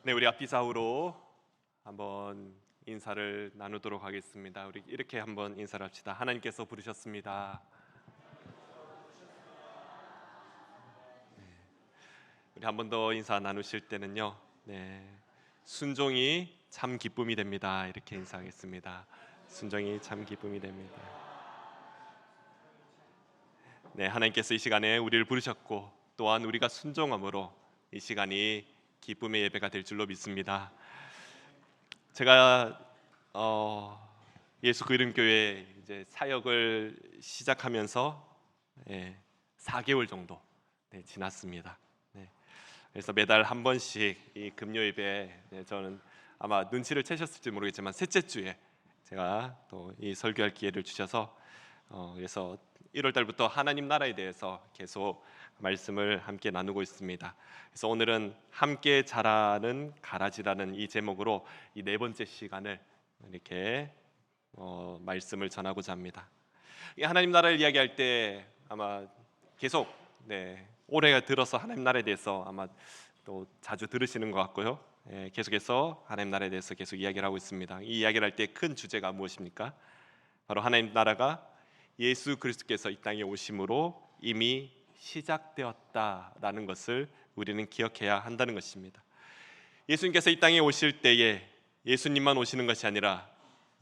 네, 우리 앞뒤 좌우로 한번 인사를 나누도록 하겠습니다. 우리 이렇게 한번 인사를 합시다. 하나님께서 부르셨습니다. 우리 한 번 더 인사 나누실 때는요, 순종이 참 기쁨이 됩니다. 이렇게 인사하겠습니다. 순종이 참 기쁨이 됩니다. 네, 하나님께서 이 시간에 우리를 부르셨고 또한 우리가 순종함으로 이 시간이 기쁨의 예배가 될 줄로 믿습니다. 제가 예수 그 이름 교회 이제 사역을 시작하면서 4개월 정도 지났습니다. 그래서 매달 한 번씩 이 금요 예배, 저는 아마 눈치를 채셨을지 모르겠지만 셋째 주에 제가 또 이 설교할 기회를 주셔서 그래서 1월 달부터 하나님 나라에 대해서 계속 말씀을 함께 나누고 있습니다. 그래서 오늘은 함께 자라는 가라지라는 이 제목으로 이 네 번째 시간을 이렇게 말씀을 전하고자 합니다. 이 하나님 나라를 이야기할 때 아마 계속 올해가 들어서 하나님 나라에 대해서 아마 또 자주 들으시는 것 같고요. 계속해서 하나님 나라에 대해서 계속 이야기를 하고 있습니다. 이 이야기를 할 때 큰 주제가 무엇입니까? 바로 하나님 나라가 예수 그리스도께서 이 땅에 오심으로 이미 시작되었다라는 것을 우리는 기억해야 한다는 것입니다. 예수님께서 이 땅에 오실 때에 예수님만 오시는 것이 아니라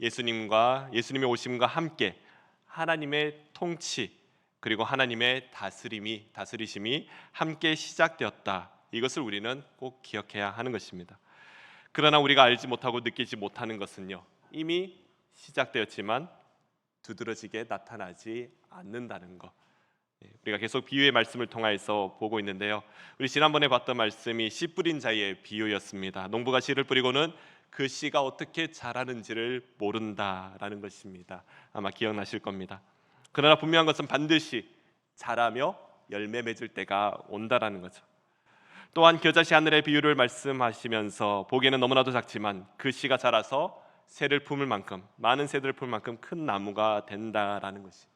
예수님의 오심과 함께 하나님의 통치 그리고 하나님의 다스리심이 함께 시작되었다. 이것을 우리는 꼭 기억해야 하는 것입니다. 그러나 우리가 알지 못하고 느끼지 못하는 것은요, 이미 시작되었지만 두드러지게 나타나지 않는다는 것. 우리가 계속 비유의 말씀을 통해서 보고 있는데요, 우리 지난번에 봤던 말씀이 씨 뿌린 자의 비유였습니다. 농부가 씨를 뿌리고는 그 씨가 어떻게 자라는지를 모른다라는 것입니다. 아마 기억나실 겁니다. 그러나 분명한 것은 반드시 자라며 열매 맺을 때가 온다라는 거죠. 또한 겨자씨 하늘의 비유를 말씀하시면서 보기에는 너무나도 작지만 그 씨가 자라서 많은 새를 품을 만큼 큰 나무가 된다라는 것이,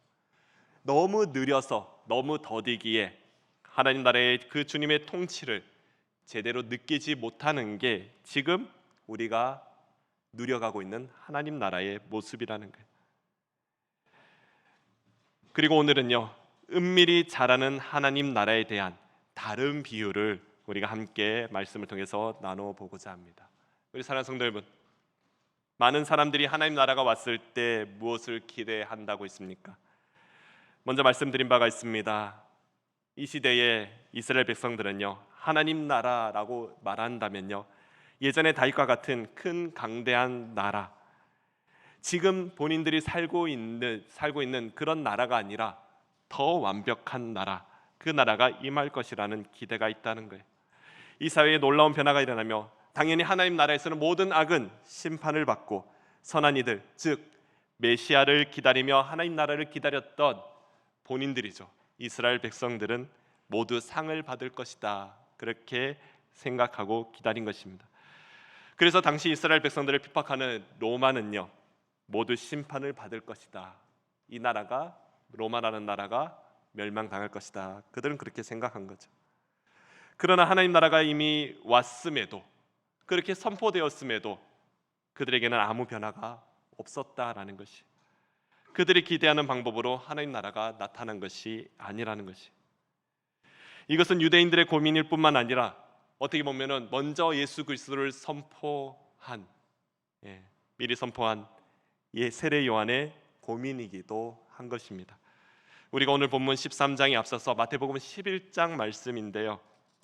너무 느려서 너무 더디기에 하나님 나라의 그 주님의 통치를 제대로 느끼지 못하는 게 지금 우리가 누려가고 있는 하나님 나라의 모습이라는 거예요. 그리고 오늘은요, 은밀히 자라는 하나님 나라에 대한 다른 비유를 우리가 함께 말씀을 통해서 나눠보고자 합니다. 우리 사랑하는 성도 여러분, 많은 사람들이 하나님 나라가 왔을 때 무엇을 기대한다고 있습니까? 먼저 말씀드린 바가 있습니다. 이 시대에 이스라엘 백성들은요, 하나님 나라라고 말한다면요, 예전의 다윗과 같은 큰 강대한 나라, 지금 본인들이 살고 있는 그런 나라가 아니라 더 완벽한 나라, 그 나라가 임할 것이라는 기대가 있다는 거예요. 이 사회에 놀라운 변화가 일어나며 당연히 하나님 나라에서는 모든 악은 심판을 받고 선한 이들, 즉 메시아를 기다리며 하나님 나라를 기다렸던 본인들이죠, 이스라엘 백성들은 모두 상을 받을 것이다, 그렇게 생각하고 기다린 것입니다. 그래서 당시 이스라엘 백성들을 핍박하는 로마는요, 모두 심판을 받을 것이다, 이 나라가, 로마라는 나라가 멸망당할 것이다, 그들은 그렇게 생각한 거죠. 그러나 하나님 나라가 이미 왔음에도, 그렇게 선포되었음에도 그들에게는 아무 변화가 없었다라는 것이, 그들이 기대하는 방법으로 하나님 나라가 나타난 것이 아니라는 것이, 이것은 유대인들의 고민일 뿐만 아니라 어떻게 보면은 먼저 예수 그리스도를 미리 선포한 세례 요한의 고민이기도 한 것입니다. 우리가 오늘 본문 13장에 앞서서 마태복음 11장 말씀인데요,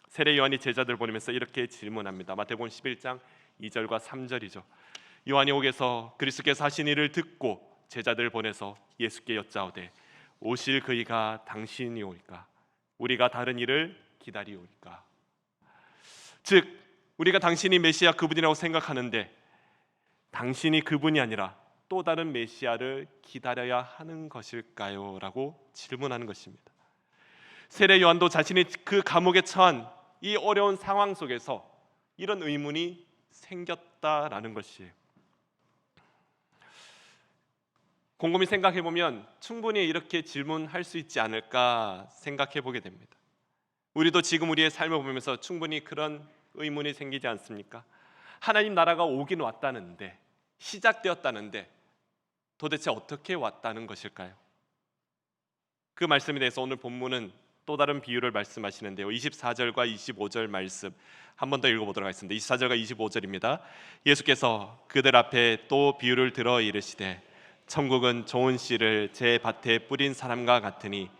세례 요한이 제자들 보내면서 이렇게 질문합니다. 마태복음 11장 2절과 3절이죠. 요한이 옥에서 그리스도께서 하신 일을 듣고 제자들을 보내서 예수께 여짜오되 오실 그이가 당신이오이까? 우리가 다른 일을 기다리오이까? 즉 우리가 당신이 메시아 그분이라고 생각하는데 당신이 그분이 아니라 또 다른 메시아를 기다려야 하는 것일까요? 라고 질문하는 것입니다. 세례 요한도 자신이 그 감옥에 처한 이 어려운 상황 속에서 이런 의문이 생겼다라는 것이에요. 곰곰이 생각해 보면 충분히 이렇게 질문할 수 있지 않을까 생각해 보게 됩니다. 우리도 지금 우리의 삶을 보면서 충분히 그런 의문이 생기지 않습니까? 하나님 나라가 오긴 왔다는데, 시작되었다는데 도대체 어떻게 왔다는 것일까요? 그 말씀에 대해서 오늘 본문은 또 다른 비유를 말씀하시는데요. 24절과 25절 말씀 한 번 더 읽어보도록 하겠습니다. 24절과 25절입니다. 예수께서 그들 앞에 또 비유를 들어 이르시되 천국은 좋은 씨를 제 밭에 뿌린 사람과 같으니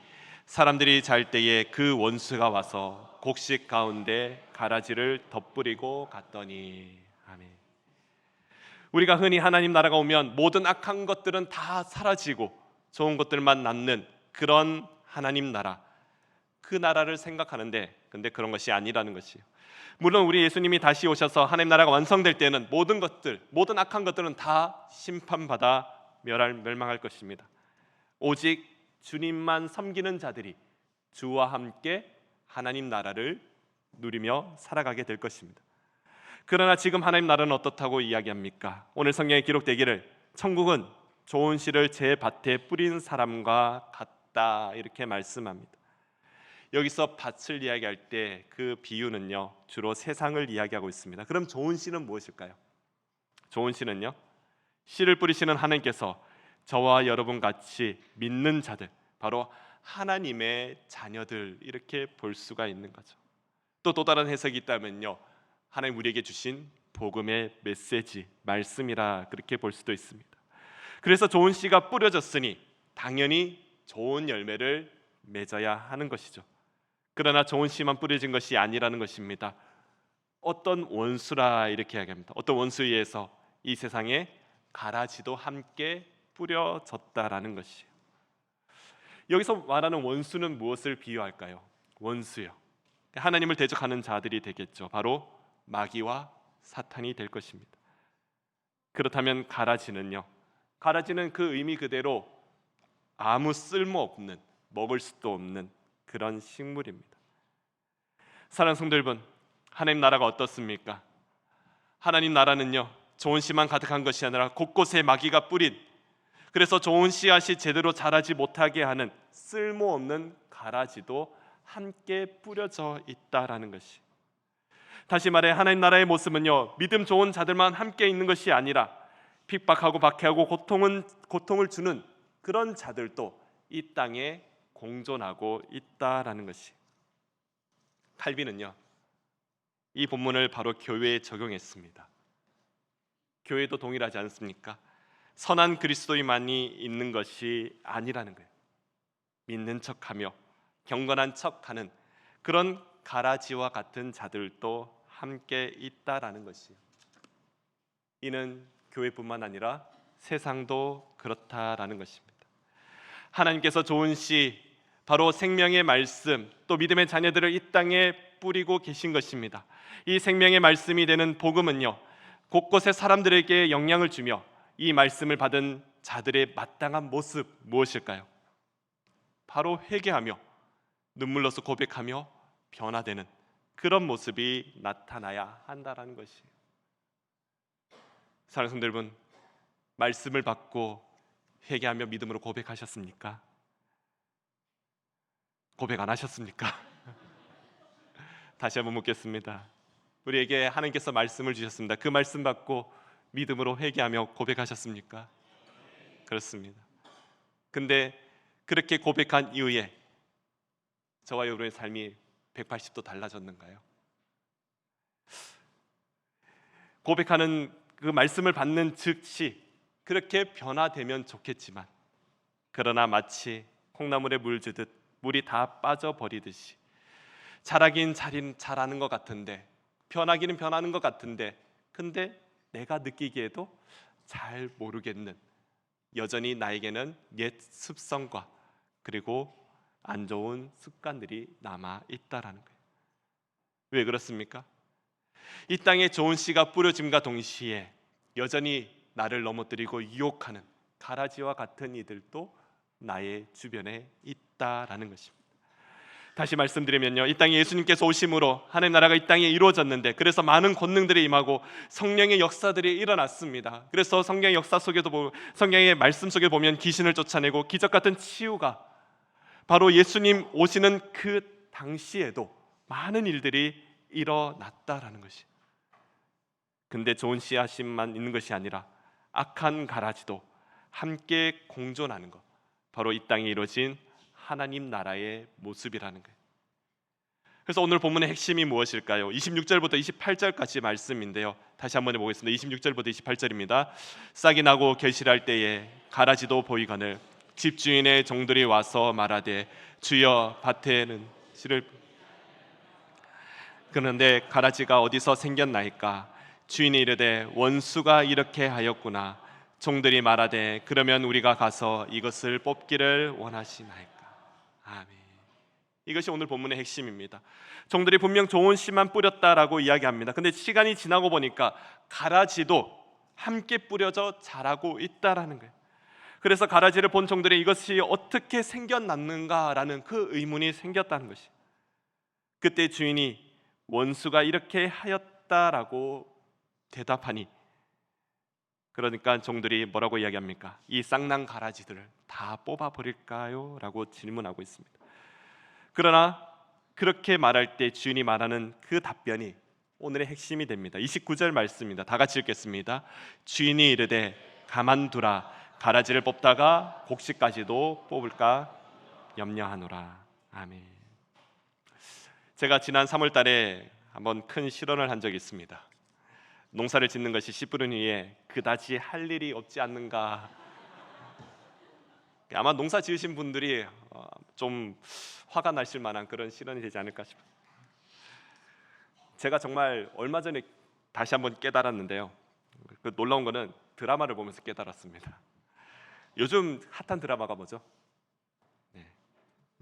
사람들이 잘 때에 그 원수가 와서 곡식 가운데 가라지를 덧뿌리고 갔더니. 아멘. 우리가 흔히 하나님 나라가 오면 모든 악한 것들은 다 사라지고 좋은 것들만 남는 그런 하나님 나라, 그 나라를 생각하는데, 근데 그런 것이 아니라는 것이에요. 물론 우리 예수님이 다시 오셔서 하나님 나라가 완성될 때는 모든 것들, 모든 악한 것들은 다 심판받아 멸망할 것입니다. 오직 주님만 섬기는 자들이 주와 함께 하나님 나라를 누리며 살아가게 될 것입니다. 그러나 지금 하나님 나라는 어떻다고 이야기합니까? 오늘 성경에 기록되기를 천국은 좋은 씨를 제 밭에 뿌린 사람과 같다, 이렇게 말씀합니다. 여기서 밭을 이야기할 때 그 비유는요, 주로 세상을 이야기하고 있습니다. 그럼 좋은 씨는 무엇일까요? 좋은 씨는요, 씨를 뿌리시는 하나님께서 저와 여러분 같이 믿는 자들, 바로 하나님의 자녀들, 이렇게 볼 수가 있는 거죠. 또 다른 해석이 있다면요, 하나님 우리에게 주신 복음의 메시지, 말씀이라 그렇게 볼 수도 있습니다. 그래서 좋은 씨가 뿌려졌으니 당연히 좋은 열매를 맺어야 하는 것이죠. 그러나 좋은 씨만 뿌려진 것이 아니라는 것입니다. 어떤 원수라 이렇게 이야기합니다. 어떤 원수에 의해서 이 세상에 가라지도 함께 뿌려졌다라는 것이에요. 여기서 말하는 원수는 무엇을 비유할까요? 원수요, 하나님을 대적하는 자들이 되겠죠. 바로 마귀와 사탄이 될 것입니다. 그렇다면 가라지는요, 가라지는 그 의미 그대로 아무 쓸모없는, 먹을 수도 없는 그런 식물입니다. 사랑하는 성도 여러분, 하나님 나라가 어떻습니까? 하나님 나라는요, 좋은 씨만 가득한 것이 아니라 곳곳에 마귀가 뿌린, 그래서 좋은 씨앗이 제대로 자라지 못하게 하는 쓸모없는 가라지도 함께 뿌려져 있다라는 것이, 다시 말해 하나님 나라의 모습은요, 믿음 좋은 자들만 함께 있는 것이 아니라 핍박하고 박해하고 고통을 주는 그런 자들도 이 땅에 공존하고 있다라는 것이. 칼빈은요, 이 본문을 바로 교회에 적용했습니다. 교회도 동일하지 않습니까? 선한 그리스도인만이 있는 것이 아니라는 거예요. 믿는 척하며 경건한 척하는 그런 가라지와 같은 자들도 함께 있다라는 것이에요. 이는 교회뿐만 아니라 세상도 그렇다라는 것입니다. 하나님께서 좋은 씨, 바로 생명의 말씀, 또 믿음의 자녀들을 이 땅에 뿌리고 계신 것입니다. 이 생명의 말씀이 되는 복음은요, 곳곳에 사람들에게 영향을 주며 이 말씀을 받은 자들의 마땅한 모습 무엇일까요? 바로 회개하며 눈물로서 고백하며 변화되는 그런 모습이 나타나야 한다라는 것이에요. 사랑하는 성도 여러분, 말씀을 받고 회개하며 믿음으로 고백하셨습니까? 고백 안 하셨습니까? 다시 한번 묻겠습니다. 우리에게 하나님께서 말씀을 주셨습니다. 그 말씀 받고 믿음으로 회개하며 고백하셨습니까? 그렇습니다. 근데 그렇게 고백한 이후에 저와 여러분의 삶이 180도 달라졌는가요? 고백하는 그 말씀을 받는 즉시 그렇게 변화되면 좋겠지만, 그러나 마치 콩나물에 물 주듯 물이 다 빠져버리듯이 자라긴 자라는 것 같은데, 변하기는 변하는 것 같은데, 근데 내가 느끼기에도 잘 모르겠는, 여전히 나에게는 옛 습성과 그리고 안 좋은 습관들이 남아 있다라는 거예요. 왜 그렇습니까? 이 땅에 좋은 씨가 뿌려짐과 동시에 여전히 나를 넘어뜨리고 유혹하는 가라지와 같은 이들도 나의 주변에 있다라는 것입니다. 다시 말씀드리면요, 이 땅에 예수님께서 오심으로 하나님 나라가 이 땅에 이루어졌는데, 그래서 많은 권능들이 임하고 성령의 역사들이 일어났습니다. 그래서 성경의 역사 속에도 성경의 말씀 속에 보면 귀신을 쫓아내고 기적 같은 치유가, 바로 예수님 오시는 그 당시에도 많은 일들이 일어났다라는 것이. 근데 좋은 씨앗만 있는 것이 아니라 악한 가라지도 함께 공존하는 것, 바로 이 땅에 이루어진 하나님 나라의 모습이라는 거예요. 그래서 오늘 본문의 핵심이 무엇일까요? 26절부터 28절까지 말씀인데요, 다시 한번 해보겠습니다. 26절부터 28절입니다. 싹이 나고 결실할 때에 가라지도 보이거늘 집주인의 종들이 와서 말하되 주여 밭에는 씨를, 그런데 가라지가 어디서 생겼나이까? 주인이 이르되 원수가 이렇게 하였구나. 종들이 말하되 그러면 우리가 가서 이것을 뽑기를 원하시나이까? 아멘. 이것이 오늘 본문의 핵심입니다. 종들이 분명 좋은 씨만 뿌렸다라고 이야기합니다. 근데 시간이 지나고 보니까 가라지도 함께 뿌려져 자라고 있다라는 거예요. 그래서 가라지를 본 종들이 이것이 어떻게 생겨났는가라는 그 의문이 생겼다는 것이. 그때 주인이 원수가 이렇게 하였다라고 대답하니, 그러니까 종들이 뭐라고 이야기합니까? 이 쌍난 가라지들을 다 뽑아버릴까요? 라고 질문하고 있습니다. 그러나 그렇게 말할 때 주인이 말하는 그 답변이 오늘의 핵심이 됩니다. 29절 말씀입니다. 다 같이 읽겠습니다. 주인이 이르되 가만두라. 가라지를 뽑다가 곡식까지도 뽑을까 염려하노라. 아멘. 제가 지난 3월 달에 한번 큰 실언을 한 적이 있습니다. 농사를 짓는 것이 씨 뿌린 후에 그다지 할 일이 없지 않는가. 아마 농사 지으신 분들이 좀 화가 나실 만한 그런 실언이 되지 않을까 싶어요. 제가 정말 얼마 전에 다시 한번 깨달았는데요, 그 놀라운 거는 드라마를 보면서 깨달았습니다. 요즘 핫한 드라마가 뭐죠? 네.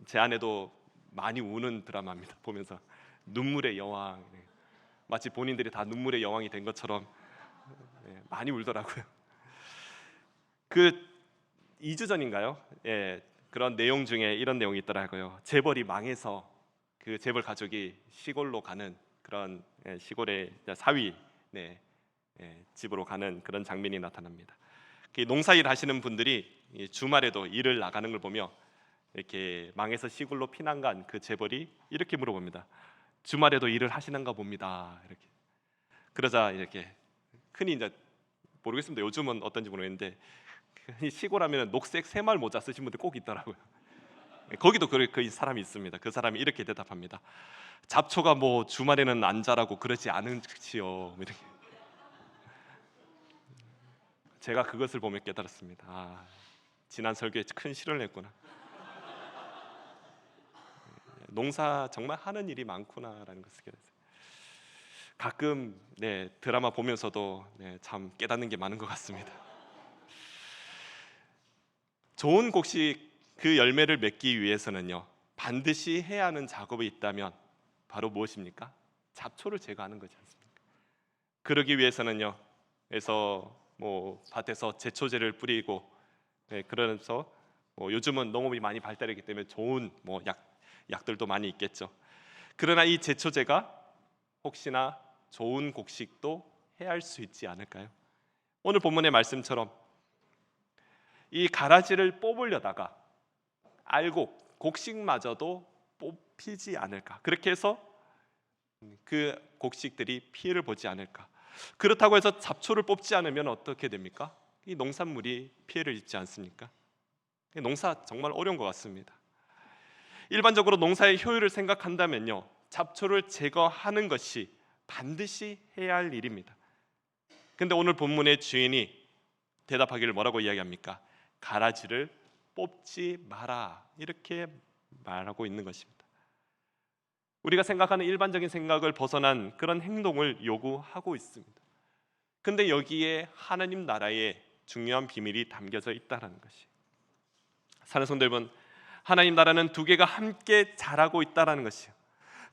제 아내도 많이 우는 드라마입니다. 보면서 눈물의 여왕, 마치 본인들이 다 눈물의 여왕이 된 것처럼 많이 울더라고요. 그 2주 전인가요? 그런 내용 중에 이런 내용이 있더라고요. 재벌이 망해서 그 재벌 가족이 시골로 가는 그런 시골의 사위 집으로 가는 그런 장면이 나타납니다. 농사일 하시는 분들이 주말에도 일을 나가는 걸 보며 이렇게 망해서 시골로 피난간 그 재벌이 이렇게 물어봅니다. 주말에도 일을 하시는가 봅니다. 이렇게. 그러자 이렇게 흔히 이제 모르겠습니다. 요즘은 어떤지 모르겠는데 시골 하면 녹색 새마을 모자 쓰신 분들 꼭 있더라고요. 거기도 그 사람이 있습니다. 그 사람이 이렇게 대답합니다. 잡초가 뭐 주말에는 안 자라고 그러지 않으시오. 이렇게. 제가 그것을 보며 깨달았습니다. 지난 설교에 큰 실언을 했구나. 농사 정말 하는 일이 많구나라는 것을 깨달았어요. 가끔 드라마 보면서도 참 깨닫는 게 많은 것 같습니다. 좋은 곡식 그 열매를 맺기 위해서는요, 반드시 해야 하는 작업이 있다면 바로 무엇입니까? 잡초를 제거하는 거지 않습니까? 그러기 위해서는요, 그래서 밭에서 제초제를 뿌리고, 그러면서 요즘은 농업이 많이 발달했기 때문에 좋은 약들도 많이 있겠죠. 그러나 이 제초제가 혹시나 좋은 곡식도 해할 수 있지 않을까요? 오늘 본문의 말씀처럼 이 가라지를 뽑으려다가 알고 곡식마저도 뽑히지 않을까, 그렇게 해서 그 곡식들이 피해를 보지 않을까. 그렇다고 해서 잡초를 뽑지 않으면 어떻게 됩니까? 이 농산물이 피해를 입지 않습니까? 농사 정말 어려운 것 같습니다. 일반적으로 농사의 효율을 생각한다면요, 잡초를 제거하는 것이 반드시 해야 할 일입니다. 근데 오늘 본문의 주인이 대답하기를 뭐라고 이야기합니까? 가라지를 뽑지 마라, 이렇게 말하고 있는 것입니다. 우리가 생각하는 일반적인 생각을 벗어난 그런 행동을 요구하고 있습니다. 근데 여기에 하나님 나라의 중요한 비밀이 담겨져 있다는 것이, 사는 성도 여러분, 하나님 나라는 두 개가 함께 자라고 있다는 것이요,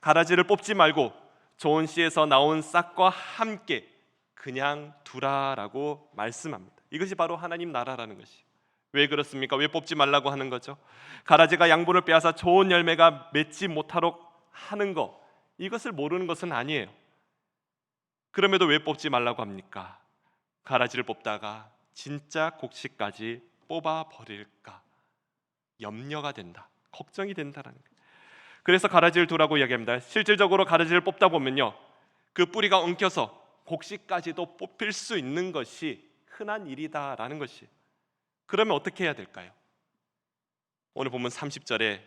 가라지를 뽑지 말고 좋은 씨에서 나온 싹과 함께 그냥 두라라고 말씀합니다. 이것이 바로 하나님 나라라는 것이. 왜 그렇습니까? 왜 뽑지 말라고 하는 거죠? 가라지가 양분을 빼앗아 좋은 열매가 맺지 못하도록 하는 것, 이것을 모르는 것은 아니에요. 그럼에도 왜 뽑지 말라고 합니까? 가라지를 뽑다가 진짜 곡식까지 뽑아버릴까 염려가 된다, 걱정이 된다는 거예요. 그래서 가라지를 두라고 이야기합니다. 실질적으로 가라지를 뽑다 보면요, 그 뿌리가 엉켜서 곡식까지도 뽑힐 수 있는 것이 흔한 일이다라는 것이. 그러면 어떻게 해야 될까요? 오늘 본문 30절에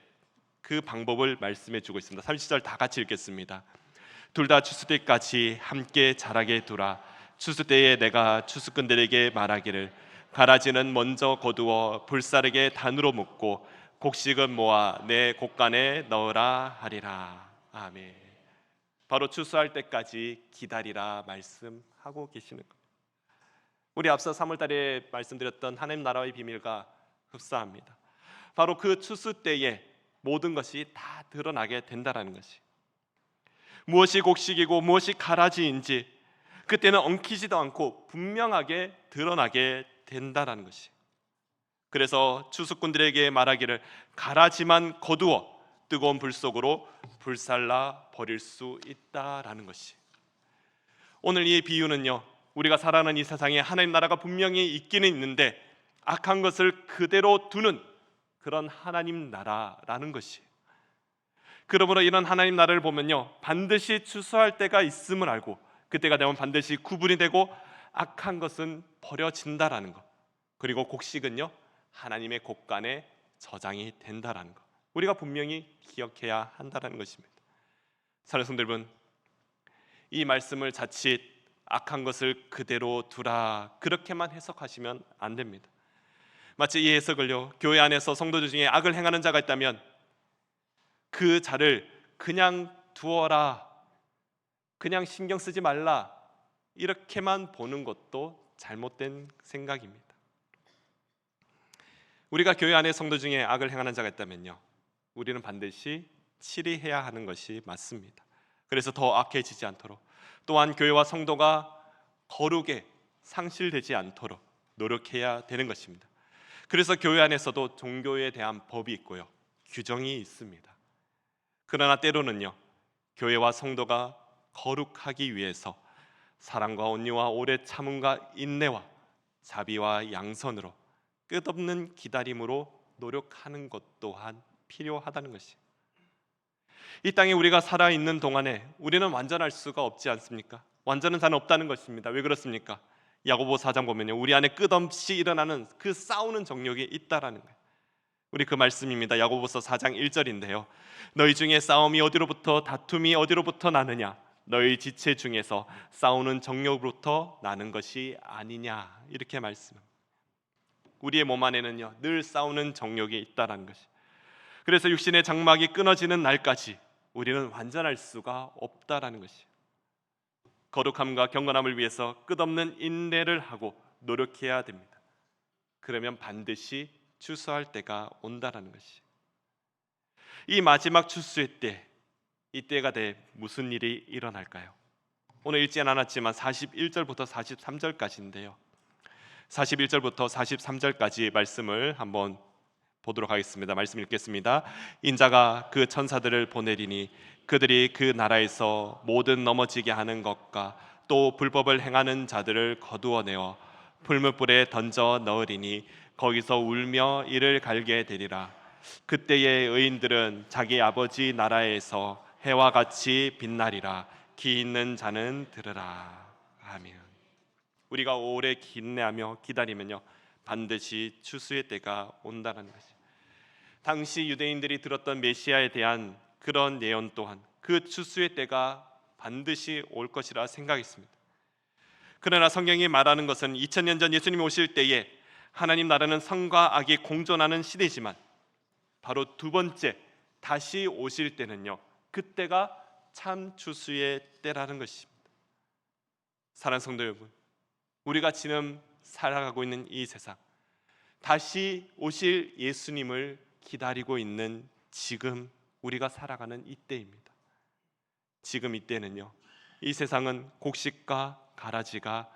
그 방법을 말씀해 주고 있습니다. 30절 다 같이 읽겠습니다. 둘 다 추수 때까지 함께 자라게 두라. 추수 때에 내가 추수꾼들에게 말하기를 가라지는 먼저 거두어 불사르게 단으로 묶고 곡식은 모아 내 곡간에 넣으라 하리라. 아멘. 바로 추수할 때까지 기다리라 말씀하고 계시는 거예요. 우리 앞서 3월달에 말씀드렸던 하나님 나라의 비밀과 흡사합니다. 바로 그 추수 때에 모든 것이 다 드러나게 된다라는 것이. 무엇이 곡식이고 무엇이 가라지인지 그때는 엉키지도 않고 분명하게 드러나게 된다라는 것이. 그래서 추수꾼들에게 말하기를 가라지만 거두어 뜨거운 불 속으로 불살라 버릴 수 있다라는 것이. 오늘 이 비유는요, 우리가 살아가는 이 세상에 하나님 나라가 분명히 있기는 있는데 악한 것을 그대로 두는 그런 하나님 나라라는 것이. 그러므로 이런 하나님 나라를 보면요, 반드시 추수할 때가 있음을 알고 그때가 되면 반드시 구분이 되고 악한 것은 버려진다라는 것, 그리고 곡식은요 하나님의 곡간에 저장이 된다라는 것, 우리가 분명히 기억해야 한다는 것입니다. 사랑하는 성도 여러분, 이 말씀을 자칫 악한 것을 그대로 두라 그렇게만 해석하시면 안 됩니다. 마치 이 해석을요, 교회 안에서 성도들 중에 악을 행하는 자가 있다면 그 자를 그냥 두어라, 그냥 신경 쓰지 말라 이렇게만 보는 것도 잘못된 생각입니다. 우리가 교회 안에 성도 중에 악을 행하는 자가 있다면요, 우리는 반드시 치리해야 하는 것이 맞습니다. 그래서 더 악해지지 않도록, 또한 교회와 성도가 거룩에 상실되지 않도록 노력해야 되는 것입니다. 그래서 교회 안에서도 종교에 대한 법이 있고요, 규정이 있습니다. 그러나 때로는요, 교회와 성도가 거룩하기 위해서 사랑과 온유와 오래 참음과 인내와 자비와 양선으로 끝없는 기다림으로 노력하는 것 또한 필요하다는 것이. 이 땅에 우리가 살아있는 동안에 우리는 완전할 수가 없지 않습니까? 완전은 단 없다는 것입니다. 왜 그렇습니까? 야고보 4장 보면요, 우리 안에 끝없이 일어나는 그 싸우는 정욕이 있다라는 거예요. 우리 그 말씀입니다. 야고보서 4장 1절인데요, 너희 중에 싸움이 어디로부터 다툼이 어디로부터 나느냐? 너희 지체 중에서 싸우는 정욕으로부터 나는 것이 아니냐? 이렇게 말씀합니다. 우리의 몸 안에는요 늘 싸우는 정욕이 있다라는 것이. 그래서 육신의 장막이 끊어지는 날까지 우리는 완전할 수가 없다라는 것이. 거룩함과 경건함을 위해서 끝없는 인내를 하고 노력해야 됩니다. 그러면 반드시 추수할 때가 온다라는 것이. 이 마지막 추수의 때, 이때가 돼 무슨 일이 일어날까요? 오늘 읽지는 않았지만 41절부터 43절까지인데요, 41절부터 43절까지 말씀을 한번 보도록 하겠습니다. 말씀 읽겠습니다. 인자가 그 천사들을 보내리니 그들이 그 나라에서 모든 넘어지게 하는 것과 또 불법을 행하는 자들을 거두어내어 풀무불에 던져 넣으리니 거기서 울며 이를 갈게 되리라. 그때의 의인들은 자기 아버지 나라에서 해와 같이 빛나리라. 귀 있는 자는 들으라. 아멘. 우리가 오래 인내하며 기다리면요 반드시 추수의 때가 온다는 것이. 당시 유대인들이 들었던 메시아에 대한 그런 예언 또한 그 추수의 때가 반드시 올 것이라 생각했습니다. 그러나 성경이 말하는 것은 2000년 전 예수님이 오실 때에 하나님 나라는 선과 악이 공존하는 시대지만 바로 두 번째 다시 오실 때는요, 그때가 참 추수의 때라는 것입니다. 사랑하는 성도 여러분, 우리가 지금 살아가고 있는 이 세상, 다시 오실 예수님을 기다리고 있는 지금 우리가 살아가는 이때입니다. 지금 이때는요, 이 세상은 곡식과 가라지가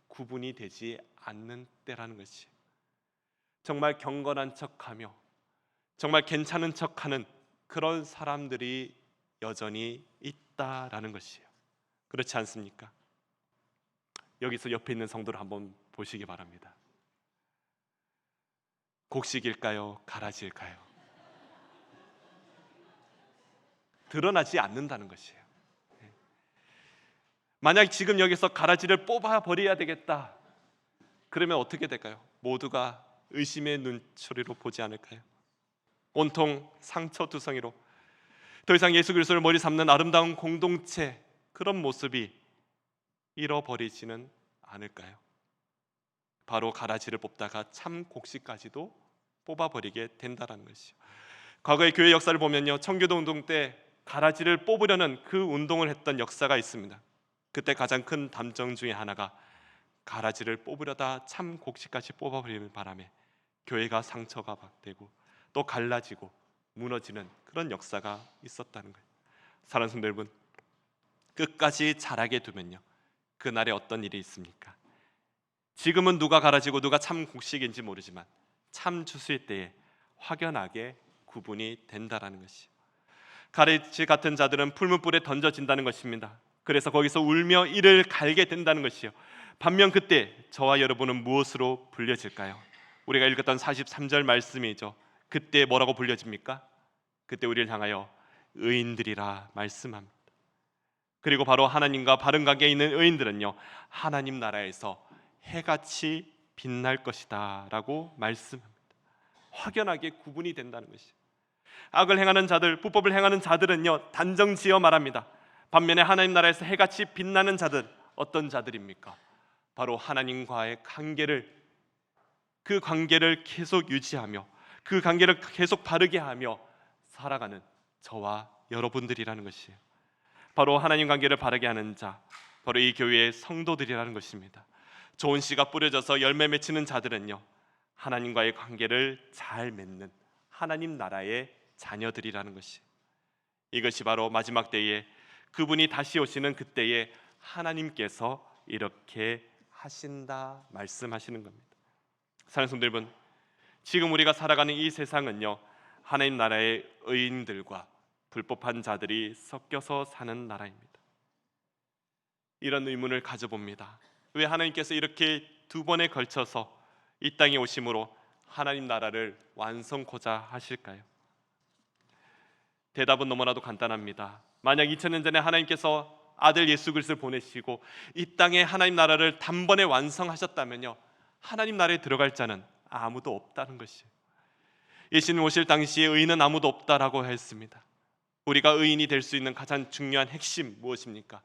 구분이 되지 않는 때라는 것이. 정말 경건한 척하며 정말 괜찮은 척하는 그런 사람들이 여전히 있다라는 것이에요. 그렇지 않습니까? 여기서 옆에 있는 성도를 한번 보시기 바랍니다. 곡식일까요? 가라지일까요? 드러나지 않는다는 것이에요. 만약 지금 여기서 가라지를 뽑아 버려야 되겠다, 그러면 어떻게 될까요? 모두가 의심의 눈초리로 보지 않을까요? 온통 상처투성이로 더 이상 예수 그리스도를 머리 삼는 아름다운 공동체, 그런 모습이 잃어버리지는 않을까요? 바로 가라지를 뽑다가 참 곡식까지도 뽑아버리게 된다는 것이요. 과거의 교회 역사를 보면요, 청교도 운동 때 가라지를 뽑으려는 그 운동을 했던 역사가 있습니다. 그때 가장 큰 담정 중에 하나가 가라지를 뽑으려다 참 곡식까지 뽑아버리는 바람에 교회가 상처가 되고 또 갈라지고 무너지는 그런 역사가 있었다는 거예요. 사랑하는 성도 여러분, 끝까지 자라게 두면요, 그날에 어떤 일이 있습니까? 지금은 누가 가라지고 누가 참 곡식인지 모르지만 참 추수일 때에 확연하게 구분이 된다라는 것이요. 가라지 같은 자들은 풀무불에 던져진다는 것입니다. 그래서 거기서 울며 이를 갈게 된다는 것이요. 반면 그때 저와 여러분은 무엇으로 불려질까요? 우리가 읽었던 43절 말씀이죠. 그때 뭐라고 불려집니까? 그때 우리를 향하여 의인들이라 말씀합니다. 그리고 바로 하나님과 바른 관계에 있는 의인들은요, 하나님 나라에서 해같이 빛날 것이다 라고 말씀합니다. 확연하게 구분이 된다는 것이죠. 악을 행하는 자들, 불법을 행하는 자들은요, 단정지어 말합니다. 반면에 하나님 나라에서 해같이 빛나는 자들, 어떤 자들입니까? 바로 하나님과의 그 관계를 계속 유지하며 그 관계를 계속 바르게 하며 살아가는 저와 여러분들이라는 것이에요. 바로 하나님 관계를 바르게 하는 자, 바로 이 교회의 성도들이라는 것입니다. 좋은 씨가 뿌려져서 열매 맺히는 자들은요, 하나님과의 관계를 잘 맺는 하나님 나라의 자녀들이라는 것이, 이것이 바로 마지막 때에 그분이 다시 오시는 그때에 하나님께서 이렇게 하신다 말씀하시는 겁니다. 사랑하는 성도 여러분, 지금 우리가 살아가는 이 세상은요, 하나님 나라의 의인들과 불법한 자들이 섞여서 사는 나라입니다. 이런 의문을 가져봅니다. 왜 하나님께서 이렇게 두 번에 걸쳐서 이 땅에 오심으로 하나님 나라를 완성코자 하실까요? 대답은 너무나도 간단합니다. 만약 2000년 전에 하나님께서 아들 예수 그리스도를 보내시고 이 땅에 하나님 나라를 단번에 완성하셨다면요, 하나님 나라에 들어갈 자는 아무도 없다는 것이에요. 예수님 오실 당시에 의인은 아무도 없다라고 했습니다. 우리가 의인이 될 수 있는 가장 중요한 핵심 무엇입니까?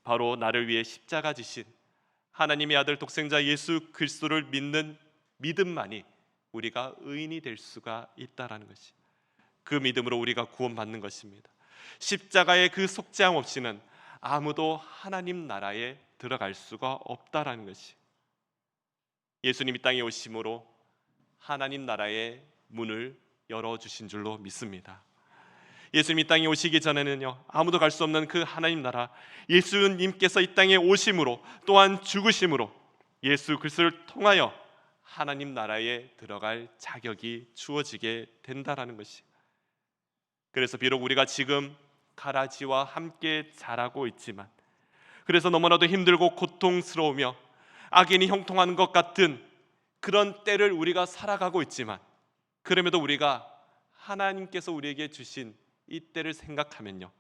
바로 나를 위해 십자가 지신 하나님의 아들 독생자 예수 그리스도를 믿는 믿음만이 우리가 의인이 될 수가 있다라는 것이, 그 믿음으로 우리가 구원받는 것입니다. 십자가의 그 속죄함 없이는 아무도 하나님 나라에 들어갈 수가 없다라는 것이, 예수님이 땅에 오심으로 하나님 나라의 문을 열어주신 줄로 믿습니다. 예수님이 땅에 오시기 전에는요, 아무도 갈 수 없는 그 하나님 나라, 예수님께서 이 땅에 오심으로 또한 죽으심으로 예수 그리스도를 통하여 하나님 나라에 들어갈 자격이 주어지게 된다라는 것이, 그래서 비록 우리가 지금 가라지와 함께 자라고 있지만, 그래서 너무나도 힘들고 고통스러우며 악인이 형통하는 것 같은 그런 때를 우리가 살아가고 있지만, 그럼에도 우리가 하나님께서 우리에게 주신 이 때를 생각하면요,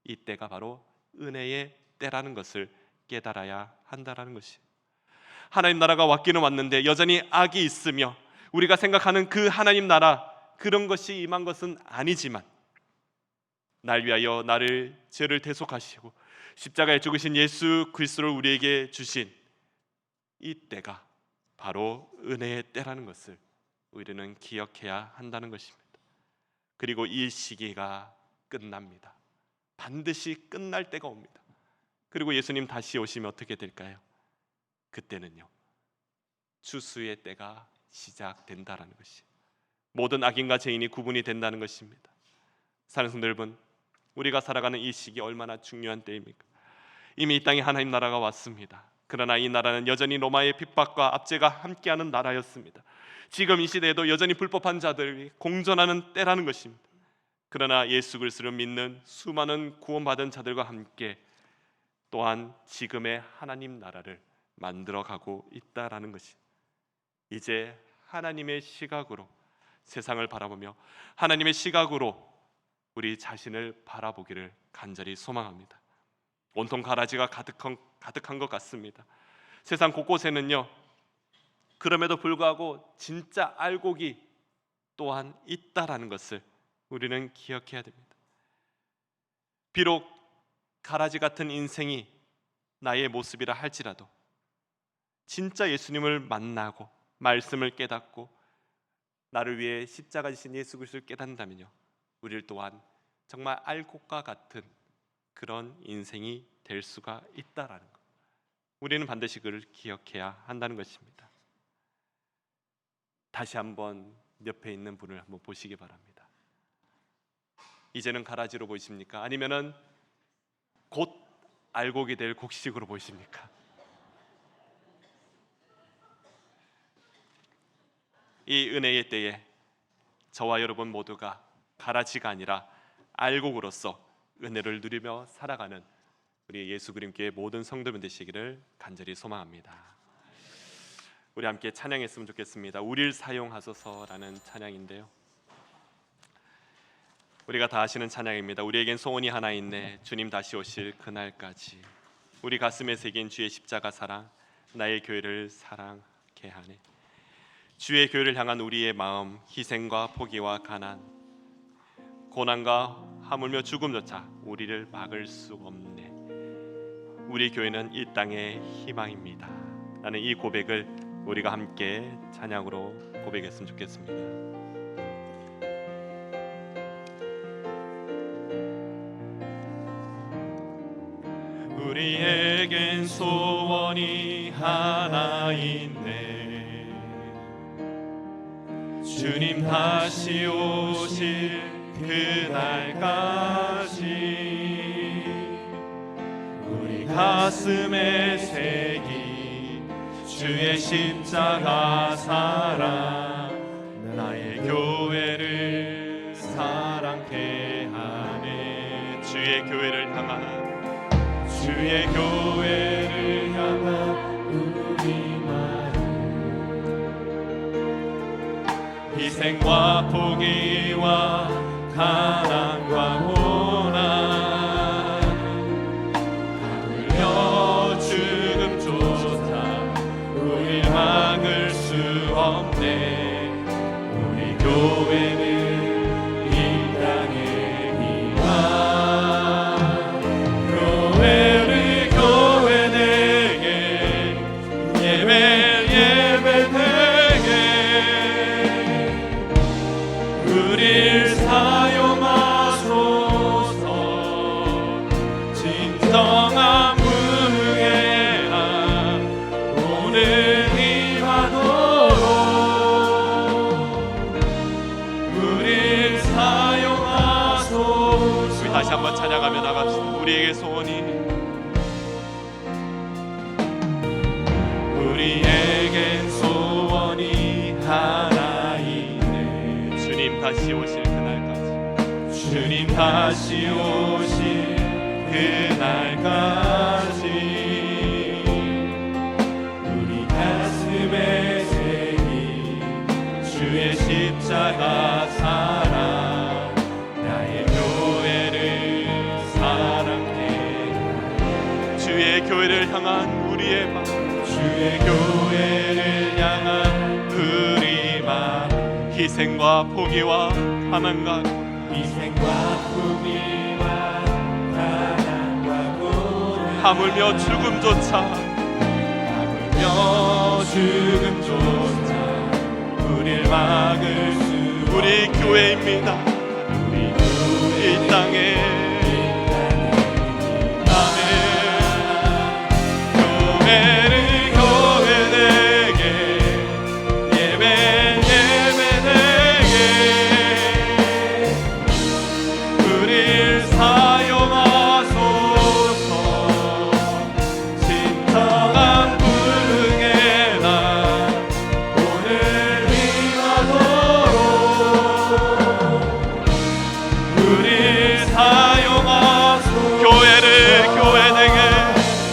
이 때가 바로 은혜의 때라는 것을 깨달아야 한다라는 것이, 하나님 나라가 왔기는 왔는데 여전히 악이 있으며 우리가 생각하는 그 하나님 나라, 그런 것이 임한 것은 아니지만 날 위하여 나를 죄를 대속하시고 십자가에 죽으신 예수 그리스도를 우리에게 주신 이 때가 바로 은혜의 때라는 것을 우리는 기억해야 한다는 것입니다. 그리고 이 시기가 끝납니다. 반드시 끝날 때가 옵니다. 그리고 예수님 다시 오시면 어떻게 될까요? 그때는요, 추수의 때가 시작된다라는 것이, 모든 악인과 죄인이 구분이 된다는 것입니다. 사랑하는 성도 여러분, 우리가 살아가는 이 시기 얼마나 중요한 때입니까? 이미 이 땅에 하나님 나라가 왔습니다. 그러나 이 나라는 여전히 로마의 핍박과 압제가 함께하는 나라였습니다. 지금 이 시대에도 여전히 불법한 자들이 공존하는 때라는 것입니다. 그러나 예수 그리스도를 믿는 수많은 구원받은 자들과 함께 또한 지금의 하나님 나라를 만들어가고 있다라는 것이, 이제 하나님의 시각으로 세상을 바라보며 하나님의 시각으로 우리 자신을 바라보기를 간절히 소망합니다. 온통 가라지가 가득한 것 같습니다. 세상 곳곳에는요, 그럼에도 불구하고 진짜 알곡이 또한 있다라는 것을 우리는 기억해야 됩니다. 비록 가라지 같은 인생이 나의 모습이라 할지라도 진짜 예수님을 만나고 말씀을 깨닫고 나를 위해 십자가 지신 예수 그리스도를 깨닫는다면요, 우리를 또한 정말 알곡과 같은 그런 인생이 될 수가 있다라는 것, 우리는 반드시 그를 기억해야 한다는 것입니다. 다시 한번 옆에 있는 분을 한번 보시기 바랍니다. 이제는 가라지로 보이십니까? 아니면은 곧 알곡이 될 곡식으로 보이십니까? 이 은혜의 때에 저와 여러분 모두가 가라지가 아니라 알곡으로서 은혜를 누리며 살아가는 우리 예수 그림교회 모든 성도분 되시기를 간절히 소망합니다. 우리 함께 찬양했으면 좋겠습니다. 우리를 사용하소서라는 찬양인데요, 우리가 다 아시는 찬양입니다. 우리에겐 소원이 하나 있네, 주님 다시 오실 그날까지. 우리 가슴에 새긴 주의 십자가 사랑, 나의 교회를 사랑케 하네. 주의 교회를 향한 우리의 마음, 희생과 포기와 가난, 고난과 하물며 죽음조차 우리를 막을 수 없네. 우리 교회는 이 땅의 희망입니다. 라는 이 고백을 우리가 함께 찬양으로 고백했으면 좋겠습니다. 우리에겐 소원이 하나 있네, 주님 다시 오실 그날까지. 우리 가슴에 새긴 주의 십자가 사랑, 나의 교회를 사랑케 하네. 주의 교회를 향한, 주의 교회를 향한 우리 마음, 희생과 포기와 가난과 고난, 하물며 죽음조차 우릴 막을 수 없네. 우리 교회는 이 땅의 희망, 교회를 교회 되게, 예배 되게 우릴 사용하소서. 진정한 부흥에나 오늘 임하도록 우릴 사용하소서. 우리 다시 한번 찬양하며 나갑시다. 우리에게 소원이, 우리에겐 소원이 하나 있네, 주님 다시 오실 그날까지. 주님 다시 오실 그날까지. 우리 가슴에 새긴 주의 십자가 사랑, 나의 교회를 사랑해. 주의 교회를 향한 우리의 마음, 주의 교회를 향한 우리 마음, 희생과 포기와 가난과, 희생과 포기와 가난과 고난, 하물며 죽음조차, 하물며 죽음조차 우릴 막을 수, 우리 교회입니다. 우리 교회 이 땅에 교회를 교회 되게,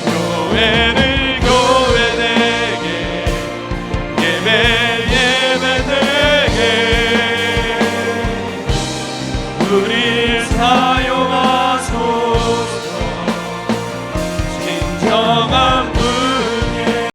교회를